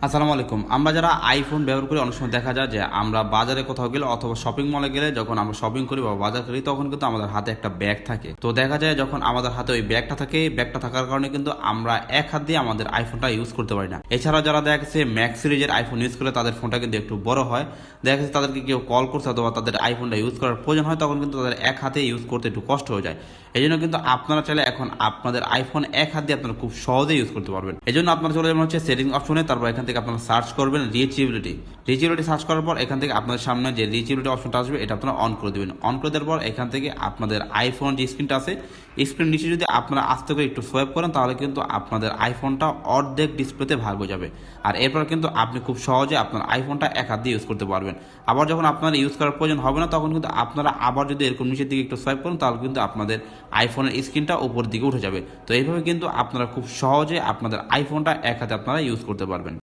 আসসালামু আলাইকুম। আমরা যারা আইফোন ব্যবহার করি অনেক সময় দেখা যায় যে আমরা বাজারে কোথাও গেলে অথবা শপিং মলে গেলে যখন আমরা শপিং করি বা বাজার করি তখন কিন্তু আমাদের হাতে একটা ব্যাগ থাকে। তো দেখা যায় যখন আমাদের হাতে ওই ব্যাগটা থাকে, ব্যাগটা থাকার কারণে কিন্তু আমরা এক হাত দিয়ে আমাদের আইফোনটা ইউজ করতে পারি না। এছাড়া যারা দেখা গেছে ম্যাক্স সিরিজের আইফোন ইউজ করে তাদের ফোনটা কিন্তু একটু বড় হয়। দেখা গেছে তাদেরকে কেউ কল করছে অথবা তাদের আইফোনটা ইউজ করার প্রয়োজন হয়, তখন কিন্তু তাদের এক হাতে ইউজ করতে একটু কষ্ট হয়ে যায়। এই জন্য কিন্তু আপনারা চাইলে এখন আপনাদের আইফোন এক হাত দিয়ে আপনারা খুব সহজেই ইউজ করতে পারবেন। এই জন্য আপনারা চলে যাবেন হচ্ছে সেটিং অপশনে, তারপর এখান থেকে আপনারা সার্চ করবেন রিচেবিলিটি সার্চ করার পর এখান থেকে আপনাদের সামনে যে রিচেবিলিটি অপশনটা আসবে এটা আপনারা অন করে দেবেন। অন করে দেওয়ার পর এখান থেকে আপনাদের আইফোন যে স্ক্রিনটা আছে, স্ক্রিন নিচে যদি আপনারা আস্তে করে একটু সোয়াইপ করেন তাহলে কিন্তু আপনাদের আইফোনটা অর্ধেক ডিসপ্লেতে ভাগ হয়ে যাবে। আর এরপর কিন্তু আপনি খুব সহজে আপনার আইফোনটা এক হাত দিয়ে ইউজ করতে পারবেন। আবার যখন আপনার ইউজ করার প্রয়োজন হবে না তখন কিন্তু আপনারা আবার যদি এরকম নিচের দিকে একটু সোয়াইপ করেন তাহলে কিন্তু আপনাদের আইফোনের স্ক্রিনটা উপর দিকে উঠে যাবে। তো এইভাবে কিন্তু আপনারা খুব সহজে আপনাদের আইফোনটা এক হাতে আপনারা ইউজ করতে পারবেন।